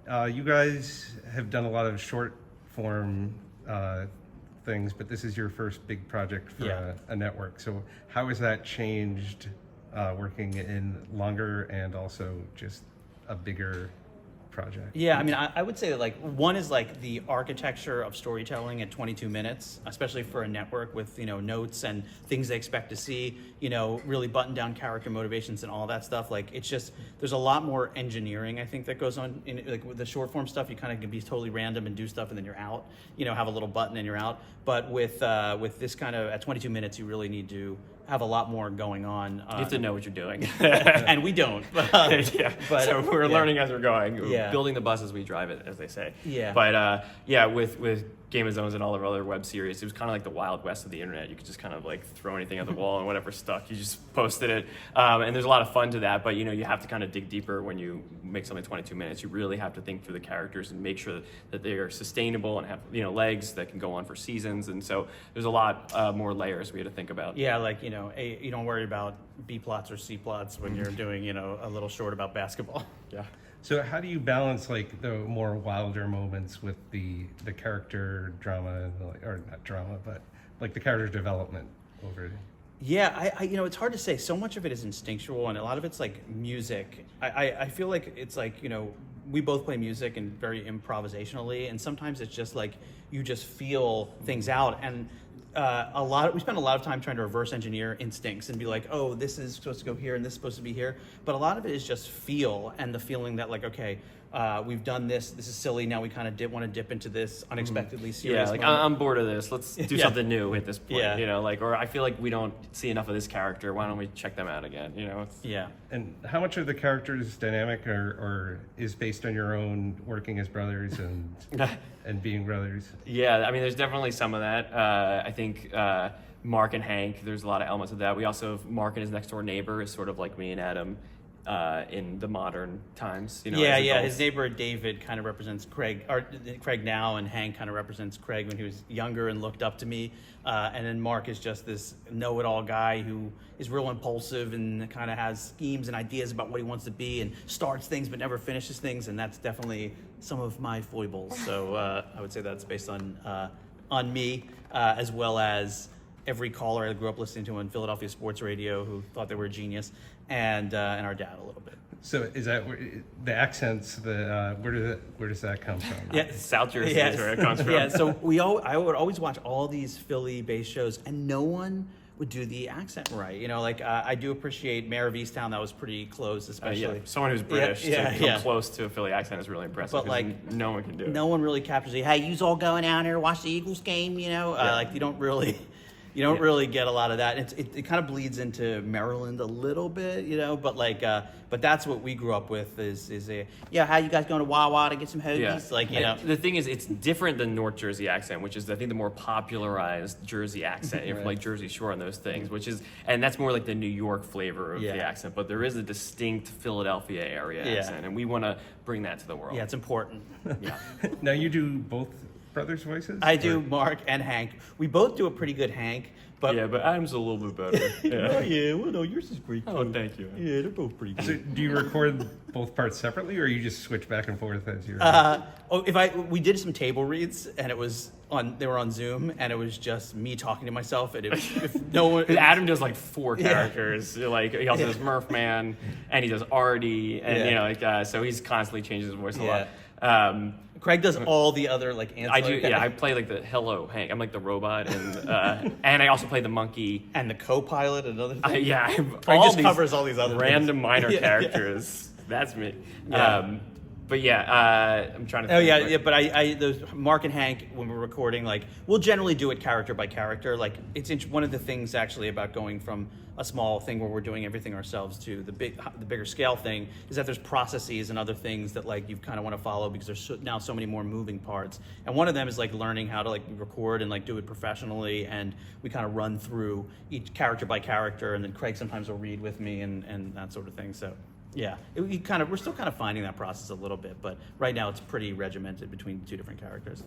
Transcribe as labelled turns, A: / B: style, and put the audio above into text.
A: You guys have done a lot of short form things, but this is your first big project for a network. So how has that changed working in longer and also just a bigger project?
B: Yeah, I mean, I would say that like one is like the architecture of storytelling at 22 minutes, especially for a network with, notes and things they expect to see, really button down character motivations and all that stuff. Like it's just, there's a lot more engineering, I think, that goes on in like with the short form stuff. You kind of can be totally random and do stuff and then you're out, have a little button and you're out. But with this kind of at 22 minutes, you really need to have a lot more going on.
C: You have to know what you're doing.
B: And we don't.
C: But so we're learning as we're going.
B: Yeah.
C: We're building the bus as we drive it, as they say.
B: Yeah.
C: But with Game of Zones and all of our other web series, it was kind of like the Wild West of the internet. You could just kind of like throw anything at the wall and whatever stuck, you just posted it. And there's a lot of fun to that, but you have to kind of dig deeper when you make something 22 minutes. You really have to think through the characters and make sure that they are sustainable and have legs that can go on for seasons. And so there's a lot more layers we had to think about.
B: Yeah, like you don't worry about B plots or C plots when you're doing a little short about basketball.
C: Yeah.
A: So how do you balance like the more wilder moments with the character drama, or not drama, but like the character development over it?
B: Yeah, I it's hard to say. So much of it is instinctual, and a lot of it's like music. I feel like it's like we both play music and very improvisationally, and sometimes it's just like you just feel things out. And we spend a lot of time trying to reverse engineer instincts and be like, oh, this is supposed to go here and this is supposed to be here. But a lot of it is just feel and the feeling that like, okay, we've done this. This is silly. Now we kind of want to dip into this unexpectedly serious.
C: Yeah, like
B: moment.
C: I'm bored of this. Let's do something new at this point.
B: Yeah.
C: Or I feel like we don't see enough of this character. Why don't we check them out again?
B: Yeah.
A: And how much of the character's dynamic or is based on your own working as brothers and being brothers?
C: Yeah, I mean, there's definitely some of that. I think Mark and Hank, there's a lot of elements of that. We also have Mark and his next door neighbor is sort of like me and Adam in the modern times.
B: His neighbor David kind of represents Craig now, and Hank kind of represents Craig when he was younger and looked up to me. And then Mark is just this know-it-all guy who is real impulsive and kind of has schemes and ideas about what he wants to be and starts things but never finishes things, and that's definitely some of my foibles. So I would say that's based on me, as well as every caller I grew up listening to on Philadelphia sports radio who thought they were a genius, and our dad a little bit.
A: So is that the accents? Where does that come from?
B: Yeah,
C: South Jersey is where it comes from.
B: Yeah, so I would always watch all these Philly-based shows, and no one would do the accent right. I do appreciate Mayor of Easttown. That was pretty close, especially.
C: Someone who's British to come close to a Philly accent is really impressive.
B: But like,
C: no one can do it.
B: No one really captures it. Hey, you's all going out here to watch the Eagles game, Like you don't really get a lot of that. It kind of bleeds into Maryland a little bit, but that's what we grew up with is how you guys going to Wawa to get some hoagies?
C: Yeah. The thing is, it's different than North Jersey accent, which is I think the more popularized Jersey accent. You're from like Jersey Shore and those things, and that's more like the New York flavor of the accent. But there is a distinct Philadelphia area accent, and we want to bring that to the world.
B: Yeah, it's important.
C: Yeah.
A: Now you do both brothers' voices?
B: I do Mark and Hank. We both do a pretty good Hank. But
C: Adam's a little bit better.
B: Yeah. Well, no, yours is great too.
C: Oh, thank you.
B: Yeah, they're both pretty good.
A: So do you record both parts separately, or you just switch back and forth as you're?
B: We did some table reads, and they were on Zoom, and it was just me talking to myself, and if no one.
C: Adam does like 4 characters. Like he also does Murph Man, and he does Artie, and so he's constantly changing his voice a lot.
B: Craig does all the other like ancillary.
C: I do. Yeah, I play like the Hello Hank. I'm like the robot, and I also play the monkey
B: and the co-pilot and other things.
C: Craig
B: just covers all these other
C: random minor characters. That's me.
B: Yeah.
C: But I'm trying to.
B: Oh yeah. But those Mark and Hank, when we're recording, like we'll generally do it character by character. Like it's one of the things actually about going from a small thing where we're doing everything ourselves to the bigger scale thing is that there's processes and other things that like you kind of want to follow because there's now so many more moving parts. And one of them is like learning how to like record and like do it professionally. And we kind of run through each character by character, and then Craig sometimes will read with me and that sort of thing. So. Yeah, we're still kind of finding that process a little bit, but right now it's pretty regimented between 2 different characters.